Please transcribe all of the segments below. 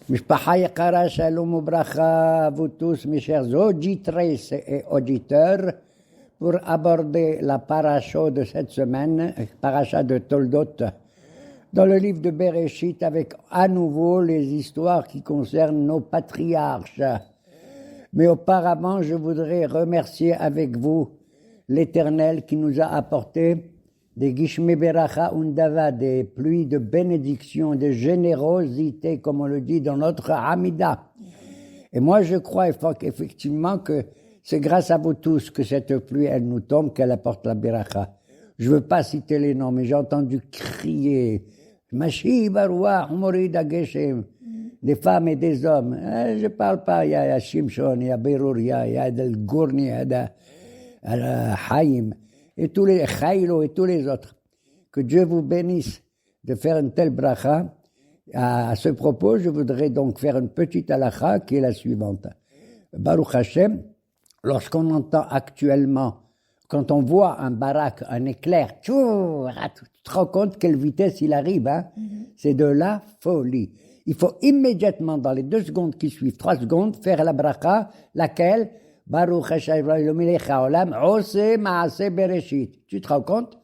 Mishpacha Yekara, Shalom Ubracha à vous tous, mes chers auditrices et auditeurs, pour aborder la paracha de cette semaine, paracha de Toldot, dans le livre de Bereshit, avec à nouveau les histoires qui concernent nos patriarches. Mais auparavant, je voudrais remercier avec vous l'Éternel qui nous a apporté des Gishme Beracha Undava, des pluies de bénédiction, de générosité, comme on le dit dans notre Hamida. Et moi, je crois effectivement que c'est grâce à vous tous que cette pluie, elle nous tombe, qu'elle apporte la Beracha. Je veux pas citer les noms, mais j'ai entendu crier Mashi Baruach Morida Geshem, des femmes et des hommes. Je parle pas, il y a Shimshon, il y a Beruria, il y a Del Gourni, il y a Haïm, et tous les Chaïlo et tous les autres. Que Dieu vous bénisse de faire une telle bracha. À ce propos, je voudrais donc faire une petite halakha qui est la suivante. Baruch Hashem, lorsqu'on entend actuellement, quand on voit un barak, un éclair, tu te rends compte quelle vitesse il arrive, hein? C'est de la folie. Il faut immédiatement, dans les 2 secondes qui suivent, 3 secondes, faire la bracha, laquelle Baruch Hashem Melech Haolam, Ose Maaseh Bereshit. Tu te rends compte?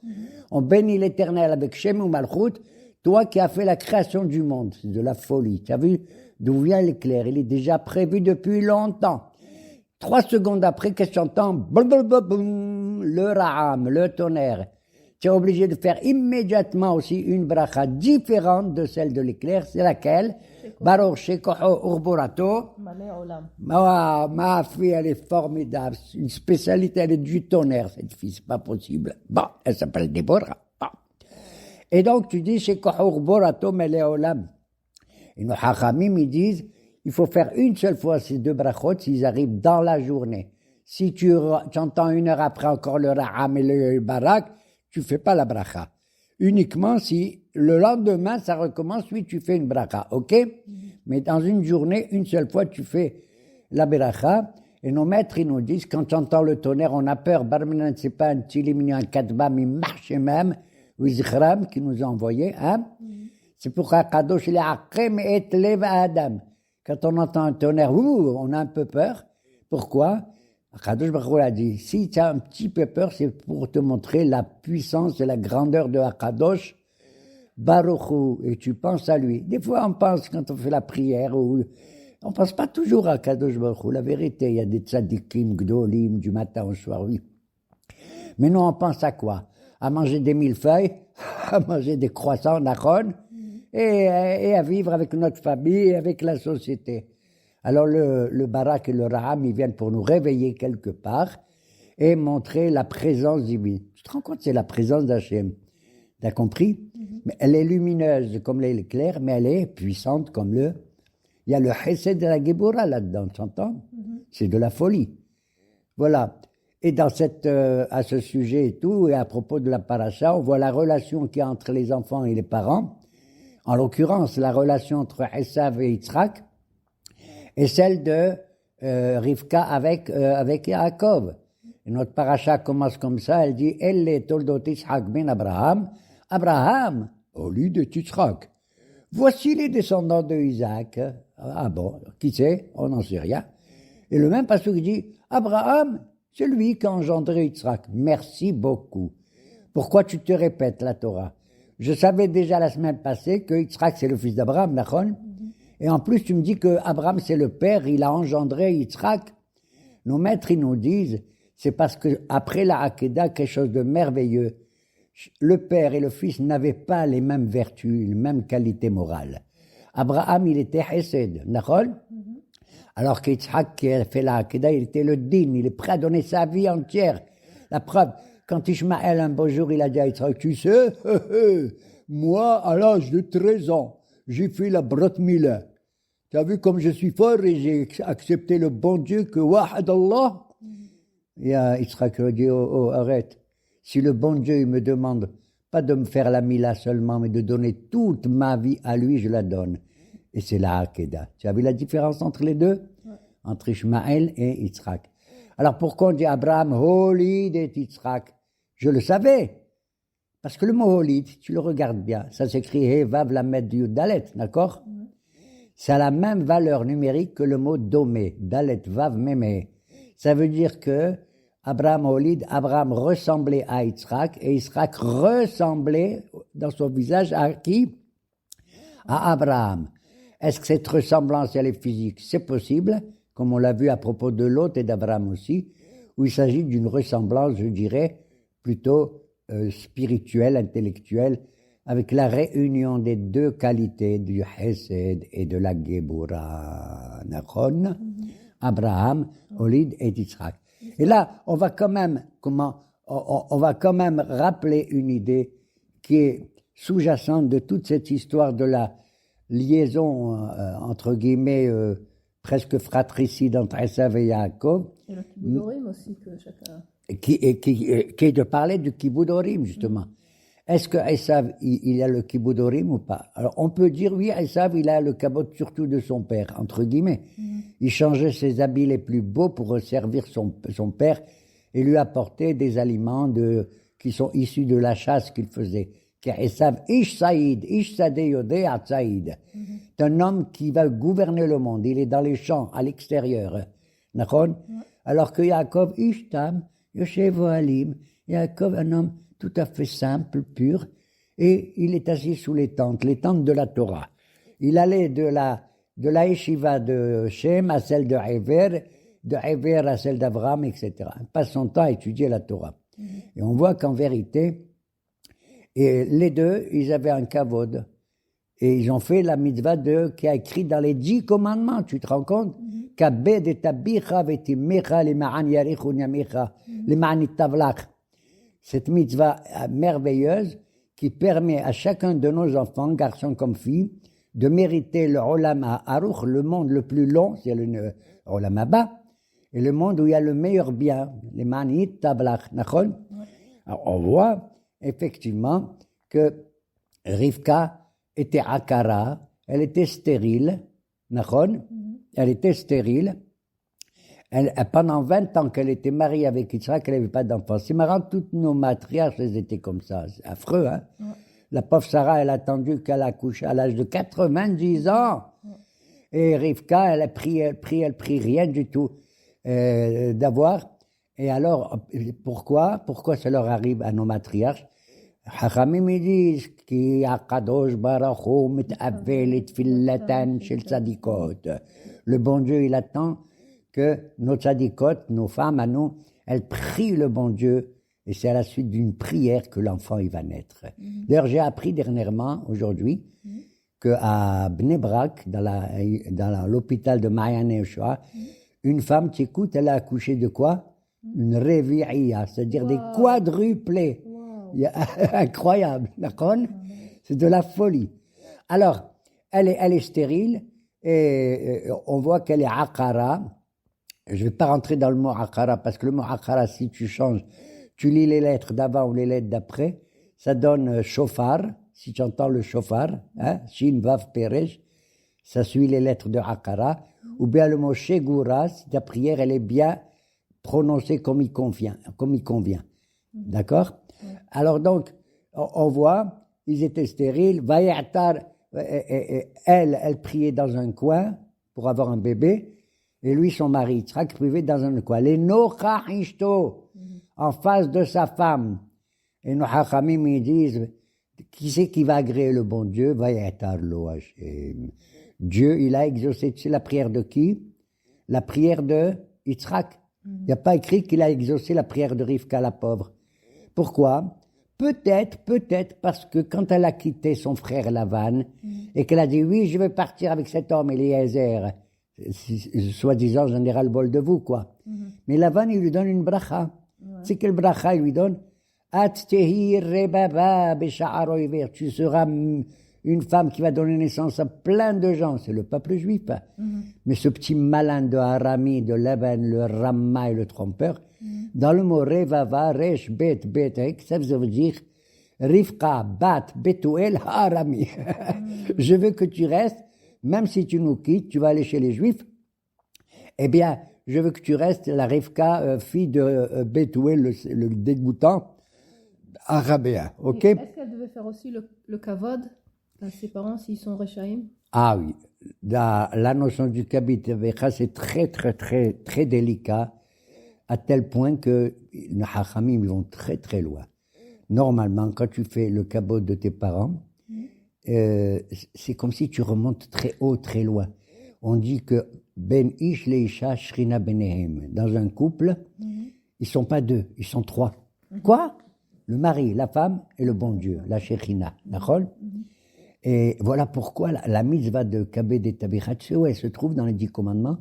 On bénit l'Éternel avec Shem ou Malchut, toi qui as fait la création du monde. C'est de la folie. Tu as vu d'où vient l'éclair? Il est déjà prévu depuis longtemps. 3 secondes après, qu'est-ce que tu entends? Le Ra'am, le tonnerre. Tu es obligé de faire immédiatement aussi une bracha différente de celle de l'éclair. C'est laquelle? Baruch Shekoho Urborato. Ma fille, elle est formidable. Une spécialité, elle est du tonnerre, cette fille. C'est pas possible. Bon, elle s'appelle Déborah. Bon. Et donc, tu dis Shekoho Urborato Meleolam. Et nos Hachamim, ils disent, il faut faire une seule fois ces 2 brachot s'ils arrivent dans la journée. Si tu entends 1 heure après encore le Ra'am et le Barak, tu fais pas la bracha. Uniquement si le lendemain ça recommence, oui, tu fais une bracha, ok? Mais dans une journée, une seule fois, tu fais la bracha. Et nos maîtres, ils nous disent, quand tu entends le tonnerre, on a peur. Barmenan, c'est pas un tilimini, un kadbam, il marche même. Wizchram, qui nous a envoyé, hein? C'est pourquoi Kadosh, il est akrem et lev adam. Quand on entend un tonnerre, on a un peu peur. Pourquoi? Kadosh Baruch Hu a dit, si tu as un petit peu peur, c'est pour te montrer la puissance et la grandeur de Kadosh Baruch Hu, et tu penses à lui. Des fois, on pense, quand on fait la prière, on pense pas toujours à Kadosh Baruch Hu. La vérité, il y a des tzadikim, gdolim, du matin au soir, oui. Mais nous, on pense à quoi? À manger des millefeuilles, à manger des croissants, nachon, et à vivre avec notre famille et avec la société. Alors le Barak et le Raham, ils viennent pour nous réveiller quelque part et montrer la présence divine. Tu te rends compte, c'est la présence d'Hachem. T'as compris? Mais elle est lumineuse comme l'éclair, mais elle est puissante comme il y a le Chesed de la Géboura là-dedans, tu entends? C'est de la folie. Voilà. Et dans à ce sujet et tout, et à propos de la paracha, on voit la relation qu'il y a entre les enfants et les parents. En l'occurrence, la relation entre Esav et Yitzhak, et celle de Rivka avec Yaakov. Et notre paracha commence comme ça, elle dit, Elle toldot Yitzhak ben Abraham, Abraham, au lieu de Yitzhak. Voici les descendants de Isaac. Ah bon, qui sait? On n'en sait rien. Et le même pasteur dit, Abraham, c'est lui qui a engendré Yitzhak. Merci beaucoup. Pourquoi tu te répètes la Torah? Je savais déjà la semaine passée que Yitzhak c'est le fils d'Abraham, Nachon. Et en plus, tu me dis que Abraham, c'est le père, il a engendré Yitzhak. Nos maîtres, ils nous disent, c'est parce que après la Hakeda, quelque chose de merveilleux. Le père et le fils n'avaient pas les mêmes vertus, les mêmes qualités morales. Abraham, il était Hesed, Nachol. Alors qu'Yitzhak, qui a fait la Hakeda, il était le Din, il est prêt à donner sa vie entière. La preuve, quand Ishmaël, un beau jour, il a dit à Yitzhak, tu sais, moi, à l'âge de 13 ans, j'ai fait la Brat Mila. Tu as vu comme je suis fort et j'ai accepté le bon Dieu que Wahad Allah. Et Yitzhak a dit, arrête. Si le bon Dieu il me demande pas de me faire la Mila seulement, mais de donner toute ma vie à lui, je la donne. Et c'est la Hakeda. Tu as vu la différence entre les deux? Entre Ishmaël et Yitzhak. Alors pourquoi on dit Abraham, Holid et Yitzhak? Je le savais. Parce que le mot Holid, tu le regardes bien, ça s'écrit He Vav Lamed Yud Dalet, d'accord? ça a la même valeur numérique que le mot domé, Dalet Vav Meme. Ça veut dire que Abraham ressemblait à Yitzhak et Yitzhak ressemblait dans son visage à qui? À Abraham. Est-ce que cette ressemblance, elle est physique? C'est possible, comme on l'a vu à propos de Lot et d'Abraham aussi, où il s'agit d'une ressemblance, je dirais, plutôt spirituelle, intellectuelle, avec la réunion des deux qualités du Hesed et de la Gebura, Nachon, Abraham, Olid et Yitzhak. Et là, on va quand même rappeler une idée qui est sous-jacente de toute cette histoire de la liaison, entre guillemets, presque fratricide entre Esav et Yaakov. Et le Kiboudorim aussi, que chacun... Qui est de parler du Kiboudorim, justement. Est-ce que Esav, il a le Kiboudorim ou pas? Alors, on peut dire, oui, Esav, il a le cabot surtout de son père, entre guillemets. Il changeait ses habits les plus beaux pour servir son père et lui apporter des aliments qui sont issus de la chasse qu'il faisait. Esav, Ish Saïd, Ish Sadeh Yodeh Saïd. C'est un homme qui va gouverner le monde. Il est dans les champs, à l'extérieur. D'accord? Alors que Yaakov, Ish Tam, Yoshev Ohalim, Yaakov, un homme tout à fait simple, pur, et il est assis sous les tentes de la Torah. Il allait de la yeshiva de Shem à celle de Hever à celle d'Abraham, etc. Il passe son temps à étudier la Torah. Et on voit qu'en vérité, et les deux, ils avaient un kavod. Et ils ont fait la mitzvah qui a écrit dans les 10 commandements, tu te rends compte? Kabed et tabicha vetimecha lema'an yarichun yamecha lema'an ittavlach. Cette mitzvah merveilleuse qui permet à chacun de nos enfants, garçons comme filles, de mériter le Olam Ha'aruch, le monde le plus long, c'est le Olam Haba, et le monde où il y a le meilleur bien, les Manit Tablach. Alors on voit effectivement que Rivka était Akara, elle était stérile, elle était stérile. Pendant 20 ans qu'elle était mariée avec Yitzhak, elle n'avait pas d'enfant. C'est marrant, toutes nos matriarches, elles étaient comme ça. C'est affreux, hein? La pauvre Sarah, elle a attendu qu'elle accouche à l'âge de 90 ans. Et Rivka, elle prie rien du tout d'avoir. Et alors, pourquoi ça leur arrive à nos matriarches? Chachamim, ils disent ki Akadosh Baruch Hu mit'avel et tfillatan shel tzadikot. Le bon Dieu, il attend que nos tzadikot, nos femmes à nous, elles prient le bon Dieu, et c'est à la suite d'une prière que l'enfant il va naître. D'ailleurs, j'ai appris dernièrement, aujourd'hui, qu'à Bnei Brak, dans l'hôpital de Maayan Yehoshua, une femme, tu écoutes, elle a accouché de quoi? Une revi'ia, c'est-à-dire des quadruplés. Incroyable, d'accord? C'est de la folie. Alors, elle est stérile, et on voit qu'elle est akara. Je ne vais pas rentrer dans le mot akara, parce que le mot akara, si tu changes, tu lis les lettres d'avant ou les lettres d'après, ça donne shofar, si tu entends le shofar, hein, shin, vav, peresh, ça suit les lettres de akara, ou bien le mot shegura, si ta prière, elle est bien prononcée comme il convient. D'accord? Alors donc, on voit, ils étaient stériles, Vayatar, elle priait dans un coin pour avoir un bébé, et lui, son mari, Yitzhak, priait dans un coin. Les Nocha Ishto, en face de sa femme. Et nos Hachamim, ils disent, qui c'est qui va agréer le bon Dieu? Vayatar lo Hashem. Dieu, il a exaucé, tu sais la prière de qui? La prière de Yitzhak. Il n'y a pas écrit qu'il a exaucé la prière de Rivka, la pauvre. Pourquoi? Peut-être parce que quand elle a quitté son frère Lavan et qu'elle a dit oui, je vais partir avec cet homme, Eliezer, soi-disant j'en ai ras le bol de vous, quoi. Mais Lavan, il lui donne une bracha. C'est quelle bracha il lui donne? At tehi rebaba besha'aro iver. Tu seras une femme qui va donner naissance à plein de gens. C'est le peuple juif. Mais ce petit malin de Harami, de Laban, le Ramma et le trompeur, dans le mot Revava, Resh, Bet, ça veut dire Rivka, Bat, Betuel, Harami. Je veux que tu restes, même si tu nous quittes, tu vas aller chez les Juifs. Eh bien, je veux que tu restes la Rivka, fille de Betuel, le dégoûtant, arabéen. Ok? Est-ce qu'elle devait faire aussi le kavod à ses parents s'ils sont Rechaim? Ah oui, la notion du kabit vecha, c'est très, très, très, très délicat, à tel point que les hachamim, ils vont très, très loin. Normalement, quand tu fais le cabot de tes parents, c'est comme si tu remontes très haut, très loin. On dit que ben ish leisha shrina benehem. Dans un couple, ils sont pas deux, ils sont trois. Quoi? Le mari, la femme et le bon Dieu, la Shekhinah. D'accord? Et voilà pourquoi la mitzvah de Kabed et Tabichatsu, elle se trouve dans les 10 commandements.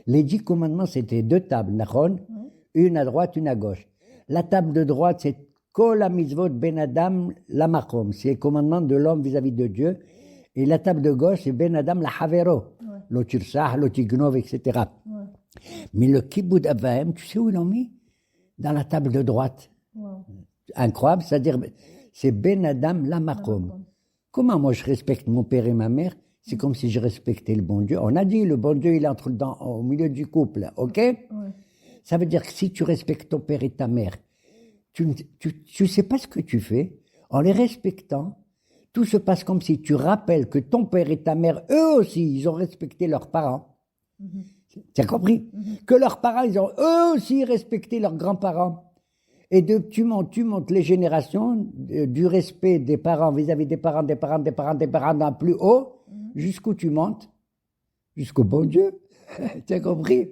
Les 10 commandements, c'était 2 tables, d'accord? Une à droite, une à gauche. La table de droite, c'est Kol ha-mitzvot ben Adam la makom. C'est le commandement de l'homme vis-à-vis de Dieu. Et la table de gauche, c'est ben Adam la havero. Lo tirsah, lo tignov, etc. Mais le kibbutz avaim, tu sais où ils l'ont mis? Dans la table de droite. Incroyable, c'est-à-dire, c'est ben Adam la makom. Comment moi je respecte mon père et ma mère? C'est comme si je respectais le bon Dieu. On a dit, le bon Dieu, il entre au milieu du couple, ok? Ça veut dire que si tu respectes ton père et ta mère, tu sais pas ce que tu fais. En les respectant, tout se passe comme si tu rappelles que ton père et ta mère, eux aussi, ils ont respecté leurs parents. Tu as compris? Que leurs parents, ils ont eux aussi respecté leurs grands-parents. Et tu montes les générations du respect des parents vis-à-vis des parents, d'un plus haut, jusqu'où tu montes? Jusqu'au bon Dieu. Tu as compris?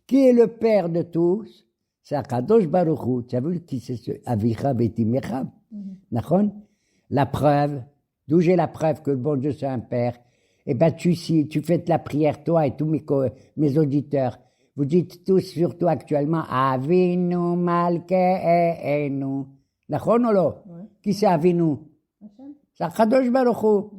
Qui est le père de tous? C'est Akadosh Baruch Hu. Tu as vu qui c'est ce Avicha Betimecha? La preuve, d'où j'ai la preuve que le bon Dieu c'est un père. Eh ben tu fais la prière, toi et tous mes auditeurs. Vous dites tous, surtout actuellement, Avinu Malkeinu. Nachon ou lo? Qui c'est Avinu? C'est Akadosh Baruch Hu.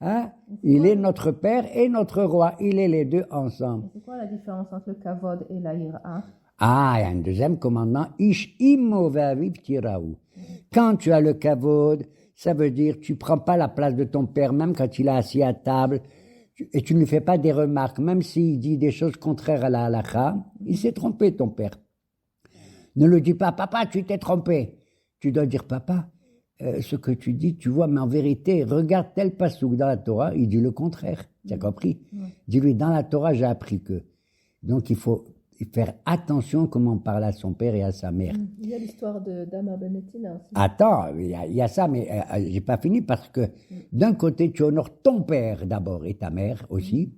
Hein? Il est notre père et notre roi. Il est les deux ensemble. C'est quoi la différence entre le kavod et la yira? Ah, il y a un deuxième commandement. Ish imo ve'aviv tiraou. Quand tu as le kavod, ça veut dire tu prends pas la place de ton père, même quand il est assis à table, et tu ne lui fais pas des remarques, même s'il dit des choses contraires à la halakha. Il s'est trompé, ton père. Ne le dis pas, papa, tu t'es trompé. Tu dois dire, papa, ce que tu dis, tu vois, mais en vérité, regarde tel pasouk dans la Torah, il dit le contraire. Tu as compris? Dis-lui, dans la Torah, j'ai appris que. Donc, il faut faire attention comment on parle à son père et à sa mère. Il y a l'histoire d'Ama Benetina aussi. Attends, il y a ça, mais j'ai pas fini parce que d'un côté, tu honores ton père d'abord et ta mère aussi.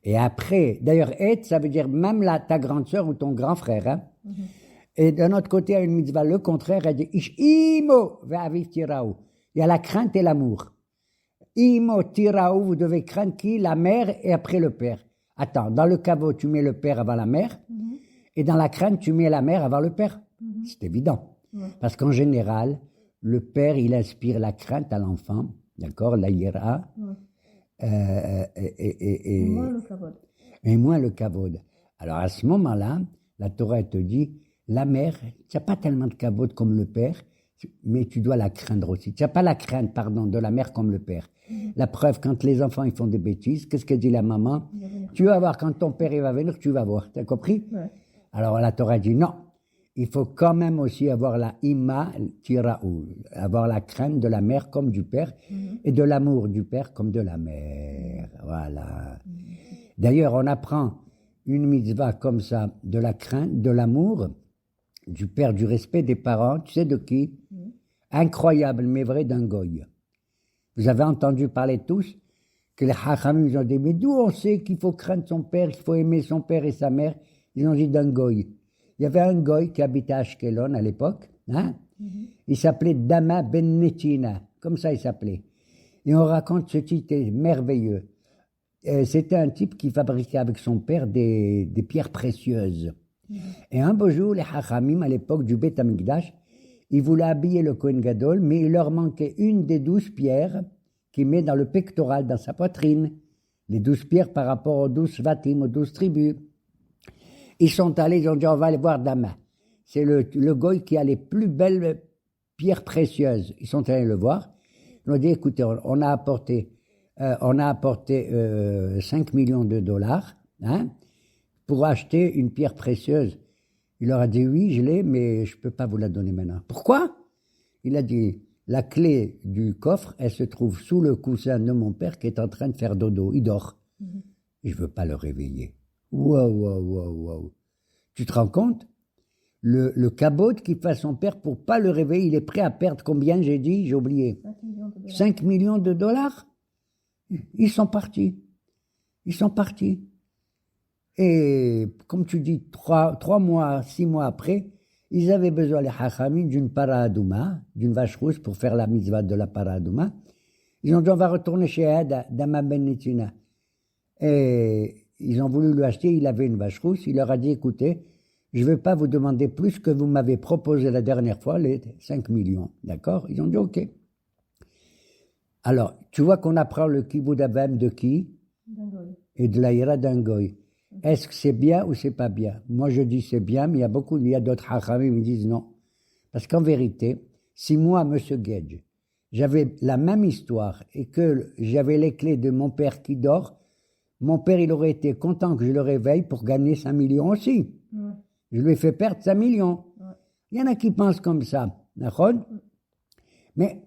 Et après, d'ailleurs, et ça veut dire même ta grande sœur ou ton grand frère. Hein. Et d'un autre côté, à une mitzvah, le contraire, elle dit Ish imo ve'aviv tiraou. Il y a la crainte et l'amour. Imo tiraou, vous devez craindre qui? La mère et après le père. Attends, dans le caveau, tu mets le père avant la mère, et dans la crainte, tu mets la mère avant le père. C'est évident. Parce qu'en général, le père, il inspire la crainte à l'enfant, d'accord, la hiera, et moins le kavod. Et moins le kavod. Alors à ce moment-là, la Torah elle te dit, la mère, tu n'as pas tellement de kavod comme le père, mais tu dois la craindre aussi. Tu n'as pas la crainte, pardon, de la mère comme le père. La preuve, quand les enfants ils font des bêtises, qu'est-ce qu'elle dit la maman? Tu vas voir, quand ton père il va venir, tu vas voir. Tu as compris? Alors la Torah dit non. Il faut quand même aussi avoir la ima tiraou, avoir la crainte de la mère comme du père et de l'amour du père comme de la mère. Voilà. D'ailleurs, on apprend une mitzvah comme ça, de la crainte, de l'amour du père, du respect des parents. Tu sais de qui? Incroyable, mais vrai, d'un goy. Vous avez entendu parler tous que les hachamim ils ont dit, mais d'où on sait qu'il faut craindre son père, qu'il faut aimer son père et sa mère? Ils ont dit d'un goy. Il y avait un goy qui habitait à Ashkelon à l'époque. Hein? Il s'appelait Dama Ben Netina. Comme ça il s'appelait. Et on raconte ce type merveilleux. C'était un type qui fabriquait avec son père des pierres précieuses. Et un beau jour, les hachamim à l'époque du Beth Amikdash, ils voulaient habiller le Kohen Gadol, mais il leur manquait une des 12 pierres qu'il met dans le pectoral, dans sa poitrine. Les 12 pierres par rapport aux 12 vatim, aux 12 tribus. Ils sont allés, ils ont dit, on va aller voir Dama. C'est le goy qui a les plus belles pierres précieuses. Ils sont allés le voir. Ils ont dit, écoutez, on a apporté 5 millions de dollars, hein, pour acheter une pierre précieuse. Il leur a dit, oui, je l'ai, mais je peux pas vous la donner maintenant. Pourquoi? Il a dit, la clé du coffre, elle se trouve sous le coussin de mon père qui est en train de faire dodo. Il dort. Je veux pas le réveiller. Wow. Tu te rends compte? Le cabot qui fait à son père pour pas le réveiller, il est prêt à perdre combien, j'ai dit? J'ai oublié. 5 millions de dollars. 5 millions de dollars? Ils sont partis. Et comme tu dis, 3 mois, 6 mois après, ils avaient besoin, les hachamim, d'une paradouma, d'une vache rousse pour faire la mitzvah de la paradouma. Ils ont dit, on va retourner chez Ed, Dama Ben Netina. Et ils ont voulu lui acheter, il avait une vache rousse. Il leur a dit, écoutez, je ne vais pas vous demander plus que vous m'avez proposé la dernière fois, les 5 millions. D'accord? Ils ont dit, OK. Alors, tu vois qu'on apprend le kibboud avem de qui? Dingoï. Et de la ira d'un goy. Est-ce que c'est bien ou c'est pas bien? Moi, je dis c'est bien, mais il y a d'autres hachamim qui disent non. Parce qu'en vérité, si moi, monsieur Gage, j'avais la même histoire et que j'avais les clés de mon père qui dort, mon père, il aurait été content que je le réveille pour gagner 5 millions aussi. Ouais. Je lui ai fait perdre 5 millions. Ouais. Il y en a qui pensent comme ça. D'accord? Mais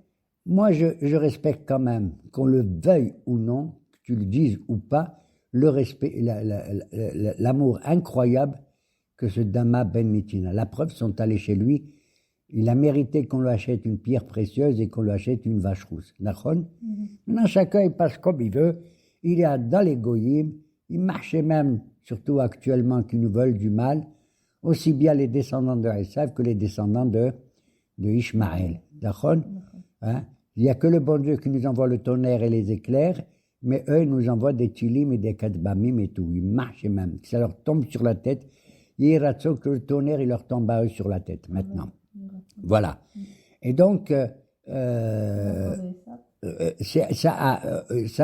moi, je respecte quand même, qu'on le veuille ou non, que tu le dises ou pas, le respect, l'amour incroyable que ce Dama Ben Mitina. La preuve, sont allés chez lui. Il a mérité qu'on lui achète une pierre précieuse et qu'on lui achète une vache rousse. D'accord? Maintenant, chacun, il passe comme il veut. Il est dans les goyim. Il marchait même, surtout actuellement, qui nous veulent du mal, aussi bien les descendants de Esav que les descendants de Ishmaël. D'accord? Hein? Il n'y a que le bon Dieu qui nous envoie le tonnerre et les éclairs, mais eux, ils nous envoient des tilim et des kadbamim et tout. Ils marchent même. Ça leur tombe sur la tête. Il y a que le tonnerre, il leur tombe à eux sur la tête, maintenant. Voilà. Et donc, ça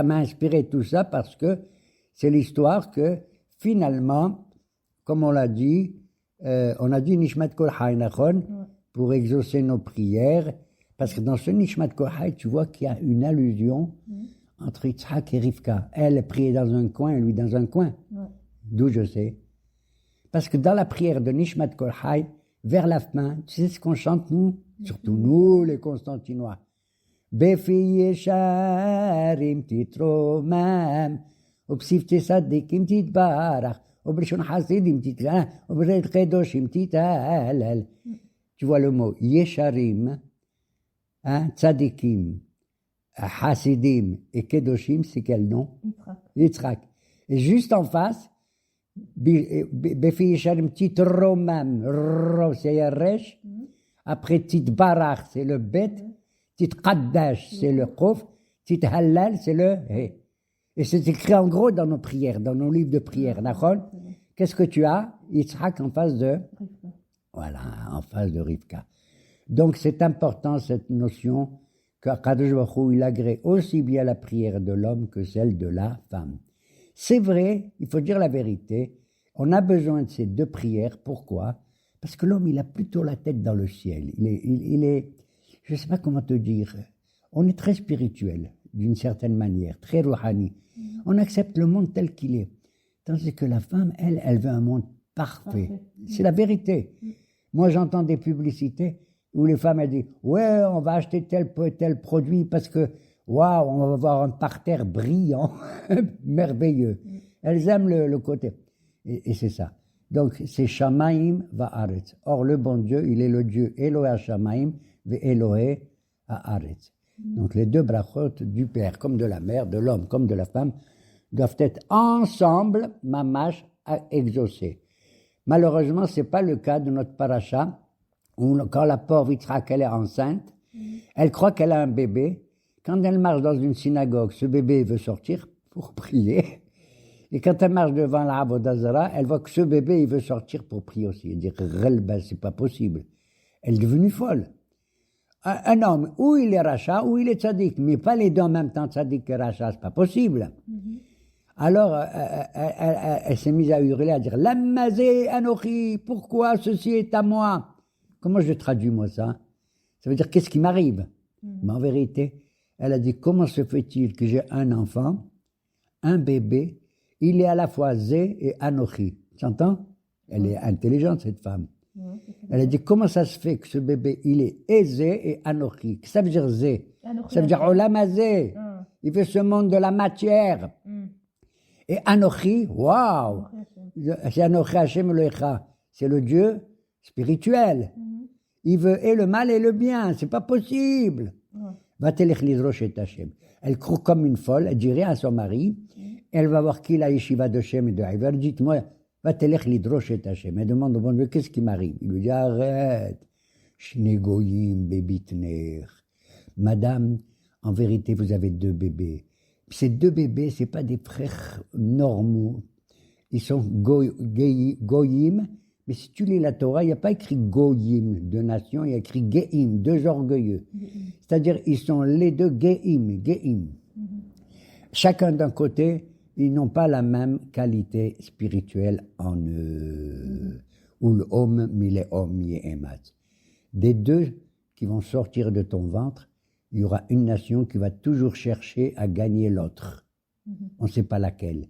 m'a inspiré tout ça parce que c'est l'histoire que, finalement, comme on a dit Nishmat Kol Hay Nachon, pour exaucer nos prières, parce que dans ce Nishmat Kol Hay, tu vois qu'il y a une allusion entre Yitzhak et Rivka. Elle priait dans un coin et lui dans un coin. D'où je sais. Parce que dans la prière de Nishmat Kol Hay, vers la fin, tu sais ce qu'on chante nous? Surtout nous, les Constantinois. Befi Yesharim Titromam, Obsifte Sadikim Titbarach, Obrishon Hasidim Titran, Obred Kedoshim Titalel. Tu vois le mot Yesharim, Tzadikim, Hasidim et Kedoshim, c'est quel nom? Yitzhak. Et juste en face, Befi Yesharim Titromam, Ro c'est Resh, après Titbarach c'est le Bet, Titqaddash c'est le Qof, Tithallal c'est le He. Et c'est écrit en gros dans nos prières, dans nos livres de prières, d'accord? Qu'est-ce que tu as? Yitzhak en face de Rivka. Voilà, en face de Rivka. Donc c'est important cette notion qu'Akadosh Baruch Hu, il agrée aussi bien la prière de l'homme que celle de la femme. C'est vrai, il faut dire la vérité, on a besoin de ces deux prières. Pourquoi? Parce que l'homme, il a plutôt la tête dans le ciel. Il est, je ne sais pas comment te dire, on est très spirituel, d'une certaine manière, très rouhani. On accepte le monde tel qu'il est. Tandis que la femme, elle veut un monde parfait. C'est la vérité. Moi, j'entends des publicités où les femmes, elles disent « Ouais, on va acheter tel produit parce que, waouh, on va avoir un parterre brillant, merveilleux. » Elles aiment le côté. Et c'est ça. Donc, c'est Shamaim va'aretz. Or, le bon Dieu, il est le Dieu Elohe Shamaim ve'Elohe ha'aretz. Donc, les deux brachot du Père comme de la Mère, de l'homme comme de la femme, doivent être ensemble, mamash, à exaucer. Malheureusement, c'est pas le cas de notre paracha, où quand la pauvre Yitzhak, elle est enceinte, elle croit qu'elle a un bébé. Quand elle marche dans une synagogue, ce bébé veut sortir pour prier. Et quand elle marche devant la Avodah Zarah, elle voit que ce bébé, il veut sortir pour prier aussi. Elle dit, ben, c'est pas possible. Elle est devenue folle. Un homme, ou il est rachat, ou il est tzaddik, mais pas les deux en même temps, tzaddik et rachat, c'est pas possible. Alors, elle s'est mise à hurler, à dire, Lamazé Anochi, pourquoi ceci est à moi? Comment je traduis, moi, ça? Ça veut dire, qu'est-ce qui m'arrive? Mais en vérité, elle a dit, comment se fait-il que j'ai un enfant, un bébé, il est à la fois Zé et Anochi. Tu entends? Elle est intelligente, cette femme. Elle a dit, comment ça se fait que ce bébé, il est aisé et anochi? Ça veut dire zé. Ça veut dire olam hazé. Il fait ce monde de la matière. Et anochi, waouh! C'est anochi Hashem Elohecha. C'est le Dieu spirituel. Il veut et le mal et le bien. C'est pas possible. Va telech lidrosh et Hashem. Elle croit comme une folle. Elle dit rien à son mari. Elle va voir qui la yeshiva de Shem et de Haïver. Dites-moi, va telech lidrosh et Hashem. Elle demande au bon Dieu, qu'est-ce qui m'arrive? Il lui dit, arrête. Shnegoyim bebitner. Madame, en vérité, vous avez 2 bébés. Ces 2 bébés, c'est pas des frères normaux. Ils sont goyim. Mais si tu lis la Torah, il n'y a pas écrit goyim, 2 nations, il y a écrit geim, 2 orgueilleux. C'est-à-dire, ils sont les 2 geim. Chacun d'un côté, ils n'ont pas la même qualité spirituelle en eux. Ou l'homme, mille homme, yehemat. Des 2 qui vont sortir de ton ventre, il y aura une nation qui va toujours chercher à gagner l'autre. On ne sait pas laquelle.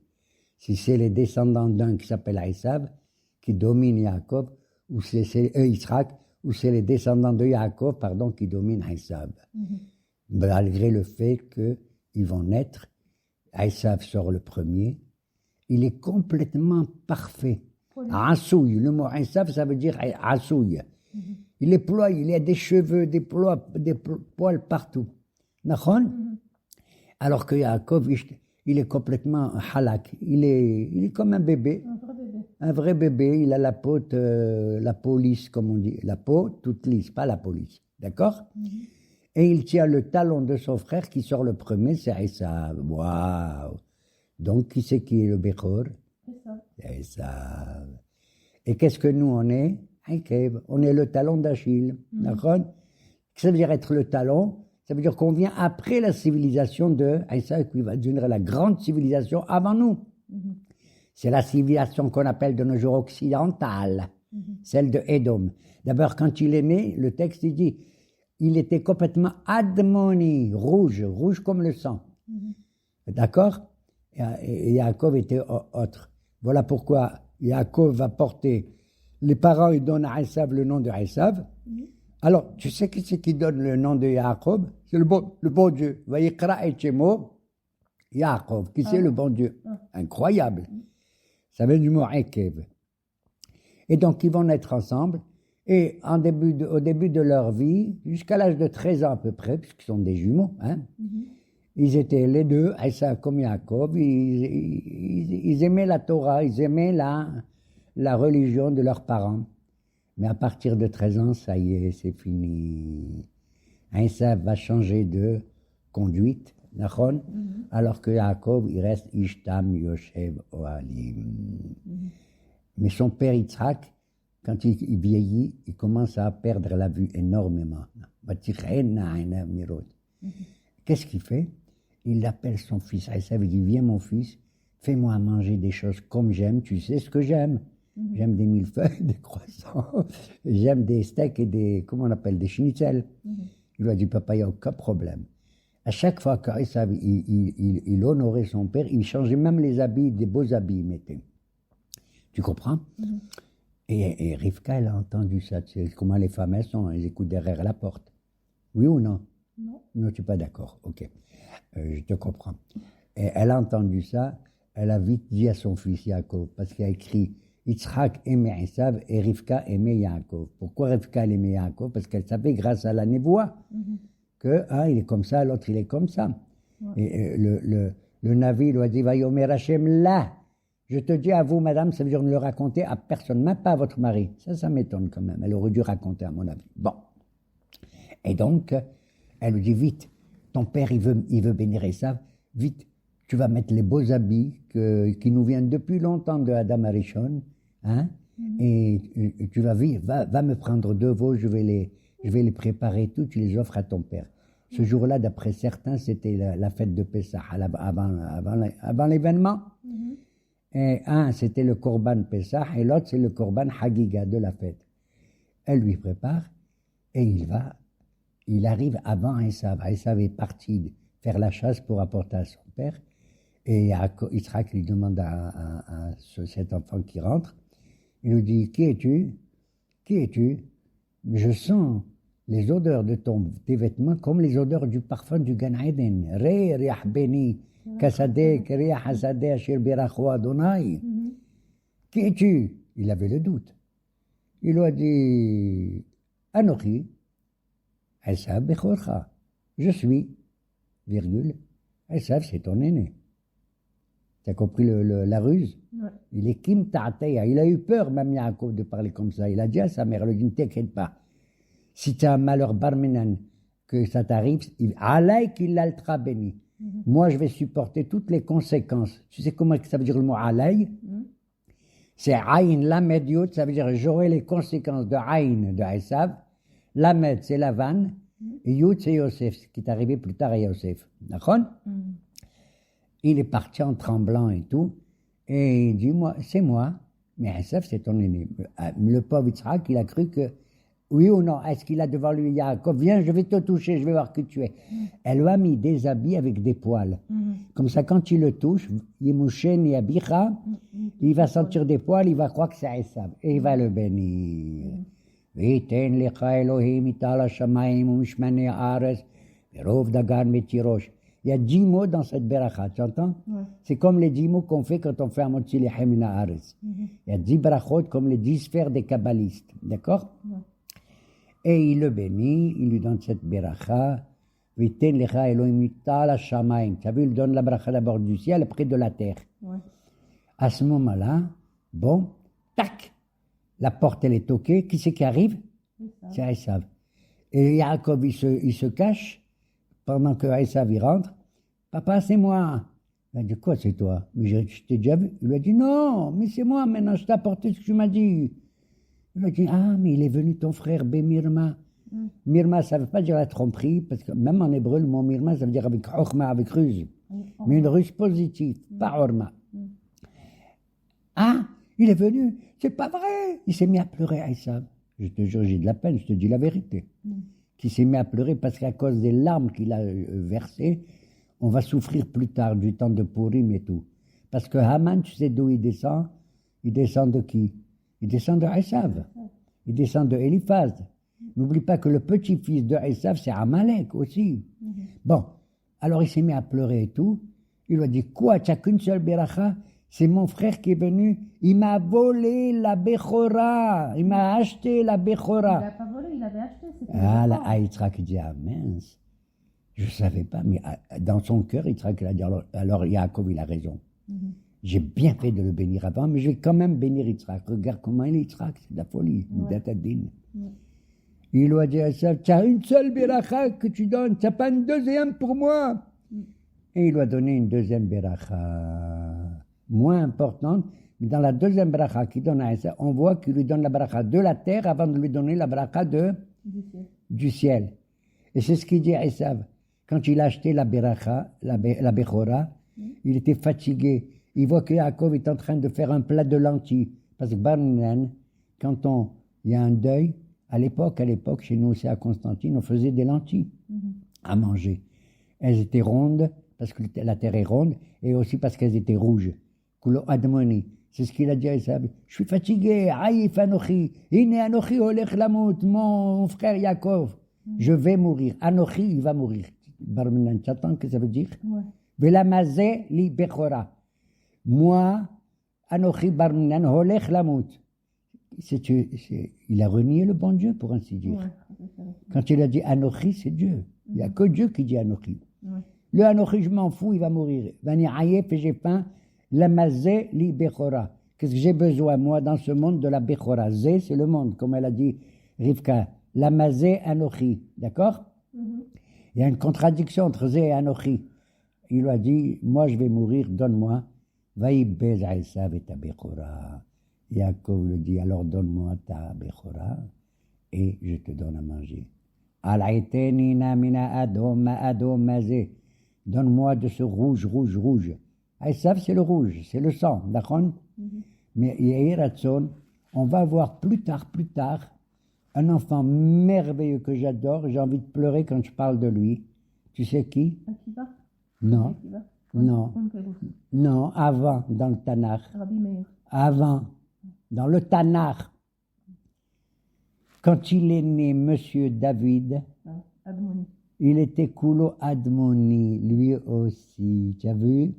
Si c'est les descendants d'un qui s'appelle Esav, qui domine Yaakov, ou c'est Yitzhak, ou c'est les descendants de Yaakov, qui dominent Esav. Malgré le fait qu'ils vont naître, Esav sort le premier, il est complètement parfait. Asouille, le mot Esav, ça veut dire Asouille. Il est ployé, il a des cheveux, des poils partout. Alors que Yaakov, il est complètement halak. Il est comme un bébé. Un vrai bébé. Il a la peau lisse, comme on dit. La peau toute lisse, pas la peau lisse. D'accord? Et il tient le talon de son frère qui sort le premier, c'est Esav. Waouh! Donc, qui c'est qui est le Bechor? Esav. Et qu'est-ce que nous, on est? On est le talon d'Achille. D'accord? Ça veut dire être le talon. Ça veut dire qu'on vient après la civilisation de Esav, qui va devenir la grande civilisation avant nous. C'est la civilisation qu'on appelle de nos jours occidentale, celle de Édom. D'abord, quand il est né, le texte il dit, il était complètement admoni, rouge comme le sang. D'accord? Et Yaakov était autre. Voilà pourquoi Yaakov va porter, les parents ils donnent à Esav le nom de Esav. Alors, tu sais qui c'est qui donne le nom de Yaakov? C'est le bon Dieu. Vayikra et Shemo, Yaakov. Qui c'est le bon Dieu? Incroyable. Ça vient du mot Ekev. Et donc, ils vont naître ensemble. Et au début de leur vie, jusqu'à l'âge de 13 ans à peu près, puisqu'ils sont des jumeaux, ils étaient les 2, Esav comme Yaakov, ils aimaient la Torah, ils aimaient la religion de leurs parents. Mais à partir de 13 ans, ça y est, c'est fini. Esav va changer de conduite, alors que Yaakov, il reste Ishtam, Yoshev, Ohalim. Mais son père Yitzhak, quand il vieillit, il commence à perdre la vue énormément. Qu'est-ce qu'il fait? Il appelle son fils Esav, il dit, viens mon fils, fais-moi manger des choses comme j'aime, tu sais ce que j'aime. J'aime des millefeuilles, des croissants, j'aime des steaks et des schnitzel. Il lui a dit, papa, il n'y a aucun problème. À chaque fois qu'Esav, il honorait son père, il changeait même les habits, des beaux habits, il mettait. Tu comprends? Et Rivka, elle a entendu ça. Tu sais comment les femmes, elles écoutent derrière la porte. Oui ou non? Non, tu n'es pas d'accord. Ok. Je te comprends. Et elle a entendu ça, elle a vite dit à son fils Yaakov, parce qu'il a écrit Yitzhak aimait Esav et Rivka aimait Yaakov. Pourquoi Rivka aimait Yaakov? Parce qu'elle savait, grâce à la névoie, que il est comme ça, l'autre il est comme ça. Et le Navi lui a dit, Vayomer Hashem là. Je te dis à vous, madame, ça veut dire ne le raconter à personne, même pas à votre mari. Ça m'étonne quand même. Elle aurait dû raconter, à mon avis. Bon. Et donc, elle lui dit, vite, ton père, il veut bénir Esav. Vite, tu vas mettre les beaux habits qui nous viennent depuis longtemps de Adam Arishon. Et tu vas me prendre 2 veaux, je vais les préparer tout, tu les offres à ton père. Ce jour-là, d'après certains, c'était la fête de Pessah, avant l'événement. Et un, c'était le Korban Pessah, et l'autre, c'est le Korban Hagiga de la fête. Elle lui prépare, et il arrive avant Esav. Esav est parti faire la chasse pour apporter à son père, et Yitzhak lui demande à cet enfant qui rentre, il lui dit, qui es-tu? Qui es-tu? Je sens les odeurs de tes vêtements comme les odeurs du parfum du Gan Eden. Riah beni, kasadek, riah hasadeh, ashir birachou Adonai. Qui es-tu? Il avait le doute. Il lui a dit, Anochi, Esav bechorcha. Je suis, virgule, Esav, c'est ton aîné. Tu as compris la ruse? Ouais. Il est Kim Ta'ateya. Il a eu peur, même Yaakov, de parler comme ça. Il a dit à sa mère, il a dit, ne t'inquiète pas. Si tu as un malheur barminan, que ça t'arrive, Alaïk il altra béni. Moi, je vais supporter toutes les conséquences. Tu sais comment ça veut dire le mot Alaï? C'est Aïn, Lamed, Yod, ça veut dire j'aurai les conséquences de Aïn, de Esav. Lamed, c'est la vanne. Et Yod, c'est Yosef, ce qui est arrivé plus tard à Yosef. D'accord? Il est parti en tremblant et tout. Et il dit, c'est moi. Mais Esav, c'est ton aîné. Le pauvre Yitzhak, il a cru que, oui ou non, est-ce qu'il a devant lui Yaakov, viens, je vais te toucher, je vais voir qui tu es. Elle lui a mis des habits avec des poils. Comme ça, quand il le touche, Yemouchen et Abicha, il va sentir des poils, il va croire que c'est Esav. Et il va le bénir. Viten lecha Elohim ital hashamayim umishmane haaretz verov dagan metirosh. Il y a 10 mots dans cette beracha, tu entends? C'est comme les 10 mots qu'on fait quand on fait un motzi lechem min haaretz. Il y a 10 berachot comme les 10 sphères des kabbalistes, d'accord? Et il le bénit, il lui donne cette beracha. Viten lecha Elohim ital hashamayim. Tu as vu, il donne la beracha d'abord du ciel, après de la terre. À ce moment-là, bon, tac, la porte elle est toquée. Qui c'est qui arrive? C'est Esav. Et Yaakov il se cache pendant que Esav il rentre. Papa, c'est moi. Il a dit quoi, c'est toi? Mais je t'ai déjà vu. Il lui a dit non, mais c'est moi maintenant, je t'ai apporté ce que tu m'as dit. Il a dit ah, mais il est venu ton frère Bemirma. Mirma, ça ne veut pas dire la tromperie, parce que même en hébreu, le mot Mirma, ça veut dire avec Chokma, avec ruse. Mais une ruse positive, pas Orma. Ah, il est venu, c'est pas vrai. Il s'est mis à pleurer, Esav. Je te jure, j'ai de la peine, je te dis la vérité. Qui s'est mis à pleurer parce qu'à cause des larmes qu'il a versées, on va souffrir plus tard du temps de Purim et tout. Parce que Haman, tu sais d'où il descend? Il descend de qui? Il descend de Esav. Il descend de Eliphaz. N'oublie pas que le petit-fils de Esav, c'est Amalek aussi. Bon, alors il s'est mis à pleurer et tout. Il lui a dit, quoi, tu n'as qu'une seule beracha? C'est mon frère qui est venu, il m'a volé la Bechora, il m'a acheté la Bechora. Il n'a pas volé, il avait acheté. Ah, là, Yitzhak dit, ah mince, je ne savais pas, mais dans son cœur, Yitzhak a dit, alors Yaakov, il a raison. J'ai bien fait de le bénir avant, mais je vais quand même bénir Yitzhak. Regarde comment il est Yitzhak, c'est de la folie, Datadine. Il lui a dit à ça, tu as une seule beracha que tu donnes, tu n'as pas une deuxième pour moi. Et il lui a donné une deuxième beracha. Moins importante, mais dans la deuxième bracha qu'il donne à Esav, on voit qu'il lui donne la bracha de la terre avant de lui donner la bracha du ciel. Et c'est ce qu'il dit à Esav. Quand il a acheté la bracha, la Bechora, il était fatigué. Il voit que Yaakov est en train de faire un plat de lentilles. Parce que Barminan, quand il y a un deuil, à l'époque, chez nous aussi à Constantine, on faisait des lentilles à manger. Elles étaient rondes, parce que la terre est ronde, et aussi parce qu'elles étaient rouges. Kulo Admoni. C'est ce qu'il a dit à Esav. Je suis fatigué. Aïf Anochi. Ine Anochi olech lamut. Mon frère Yaakov. Je vais mourir. Anochi, il va mourir. Barminan, tu attends que ça veut dire? Velamazé li Bechora. Moi, Anochi Barminan olech lamut. Il a renié le bon Dieu, pour ainsi dire. Quand il a dit Anochi, c'est Dieu. Il n'y a que Dieu qui dit Anochi. Le Anochi, je m'en fous, il va mourir. Vani Aïef et j'ai faim. Lamazé li Bechora. Qu'est-ce que j'ai besoin, moi, dans ce monde de la Bechora? Zé, c'est le monde, comme elle a dit Rivka. Lamazé Anochi. D'accord? Il y a une contradiction entre Zé et Anochi. Il lui a dit, moi, je vais mourir, donne-moi. Vaïbez Esav et ta Bechora. Yaakov lui dit, alors donne-moi ta Bechora et je te donne à manger. Al-aiteni namina adom adom mazé. Donne-moi de ce rouge, rouge, rouge. Esav, c'est le rouge, c'est le sang, d'accord? Mais Yehiratson, on va voir plus tard, un enfant merveilleux que j'adore, j'ai envie de pleurer quand je parle de lui. Tu sais qui? Akiva? Non, non, non, avant, dans le Tanakh. Rabbi Meir. Avant, dans le Tanakh. Quand il est né, Monsieur David, Admoni. il était Koulo Admoni, lui aussi, tu as vu?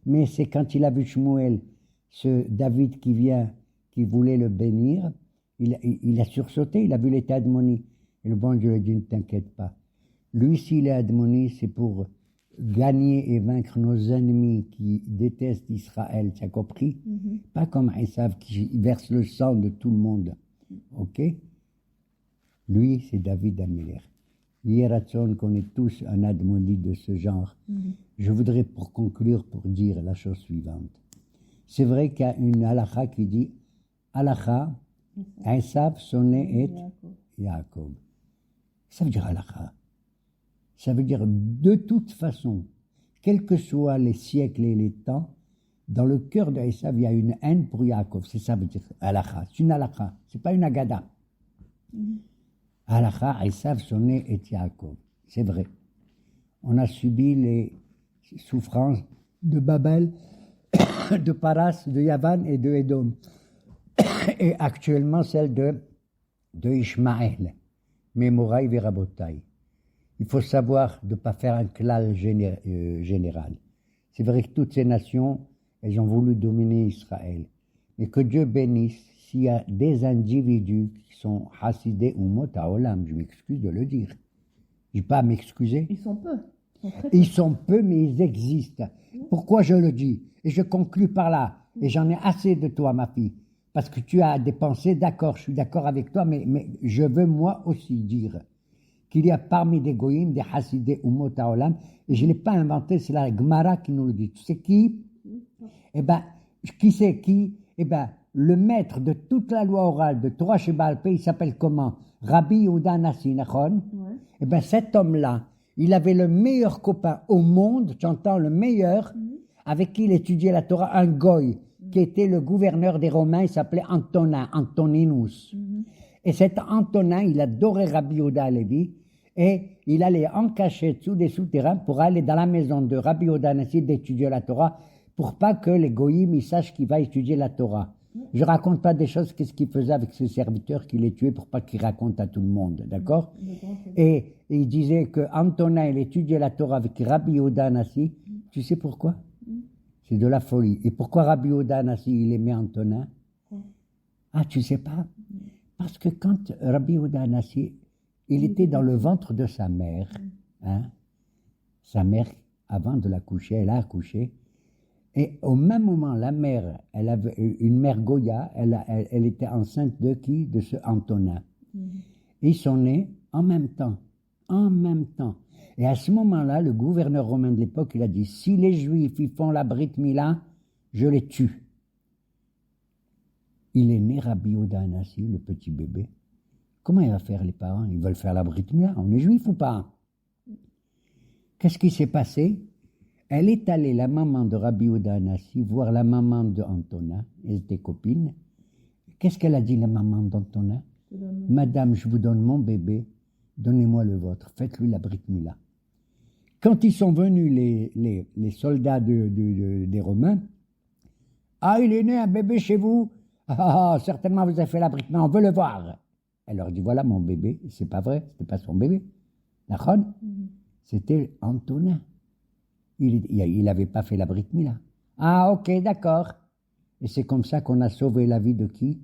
Mais c'est quand il a vu Shmuel, ce David qui vient, qui voulait le bénir, il a sursauté, il a vu l'état Admoni. Et le bon Dieu lui a dit, ne t'inquiète pas. Lui, s'il est Admoni, c'est pour gagner et vaincre nos ennemis qui détestent Israël, tu as compris? Pas comme Esav qui verse le sang de tout le monde. Ok? Lui, c'est David Améler. Yératson qu'on est tous un Admoni de ce genre. Je voudrais pour conclure, pour dire la chose suivante. C'est vrai qu'il y a une halakha qui dit halakha, Esav, sonné et Yaakov. Ça veut dire halakha. Ça veut dire de toute façon, quels que soient les siècles et les temps, dans le cœur de Esav, il y a une haine pour Yaakov. C'est ça veut dire halakha. C'est une halakha, c'est pas une agada. Halakha, Esav, sonné et Yaakov. C'est vrai. On a subi les souffrances de Babel, de Paras, de Yavan et de Edom. Et actuellement celle de Ishmaël, Memoraï Verabotaï. Il faut savoir de ne pas faire un klal général. C'est vrai que toutes ces nations, elles ont voulu dominer Israël. Mais que Dieu bénisse s'il y a des individus qui sont hassidés ou mot à olam, je m'excuse de le dire. Je n'ai pas à m'excuser. Ils sont peu. Ils sont peu, mais ils existent. Pourquoi je le dis? Et je conclus par là. Et j'en ai assez de toi, ma fille. Parce que tu as des pensées, d'accord, je suis d'accord avec toi, mais je veux moi aussi dire qu'il y a parmi des goïms, des hassidés ou mot à olam, et je ne l'ai pas inventé, c'est la Gemara qui nous le dit. Tu sais qui? Eh ben, qui c'est qui? Eh ben, le maître de toute la loi orale de Torah Sheba'al Peh, il s'appelle comment? Rabbi Yehuda Hanassi, nachon? Eh ben, cet homme-là, il avait le meilleur copain au monde, tu entends, le meilleur, avec qui il étudiait la Torah, un goy, qui était le gouverneur des Romains, il s'appelait Antonin, Antoninus. Et cet Antonin, il adorait Rabbi Yehuda Halevi, et il allait en cachette sous des souterrains pour aller dans la maison de Rabbi Yehuda Hanassi d'étudier la Torah, pour pas que les goyim ils sachent qu'il va étudier la Torah. Je raconte pas des choses, qu'est-ce qu'il faisait avec ses serviteurs qu'il les tuait pour pas qu'il raconte à tout le monde, d'accord? Et il disait que Antonin, il étudiait la Torah avec Rabbi Yehuda Hanassi. Tu sais pourquoi? C'est de la folie. Et pourquoi Rabbi Yehuda Hanassi, il aimait Antonin? Ah, tu sais pas? Parce que quand Rabbi Yehuda Hanassi, il était dans le ventre de sa mère, hein? Sa mère, avant de l'accoucher, elle a accouché. Et au même moment, la mère, elle avait une mère Goya, elle était enceinte de qui? De ce Antonin. Ils sont nés en même temps. En même temps. Et à ce moment-là, le gouverneur romain de l'époque, il a dit, si les Juifs ils font la Brit Mila, je les tue. Il est né Rabbi Yehuda Hanassi, le petit bébé. Comment il va faire les parents? Ils veulent faire la Brit Mila. On est juif ou pas? Qu'est-ce qui s'est passé? Elle est allée, la maman de Rabbi Yehuda Hanassi, voir la maman d'Antonin. Elles étaient copines. Qu'est-ce qu'elle a dit, la maman d'Antonin? Madame, je vous donne mon bébé, donnez-moi le vôtre, faites-lui la Brit Mila. Quand ils sont venus, les soldats des Romains, ah, il est né un bébé chez vous? Ah, certainement vous avez fait la Brit Mila, on veut le voir. Elle leur dit, voilà mon bébé. C'est pas vrai, c'était pas son bébé. D'accord? C'était Antonin. Il n'avait pas fait la Brit Mila. Ah, ok, d'accord. Et c'est comme ça qu'on a sauvé la vie de qui?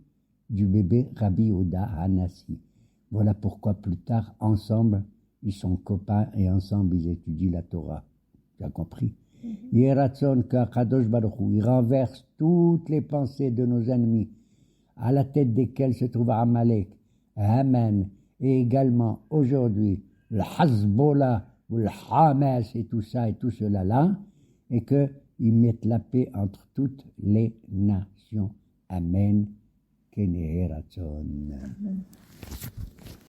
Du bébé Rabbi Yehuda Hanassi. Voilà pourquoi plus tard, ensemble, ils sont copains et ensemble, ils étudient la Torah. Tu as compris? Yeratzon qu'Akadosh Baruch Hu, il renverse toutes les pensées de nos ennemis, à la tête desquels se trouve Amalek, Haman, et également aujourd'hui, le Hezbollah, ou le Hamas et tout ça et tout cela là, et qu'ils mettent la paix entre toutes les nations. Amen. Kene Ratzon.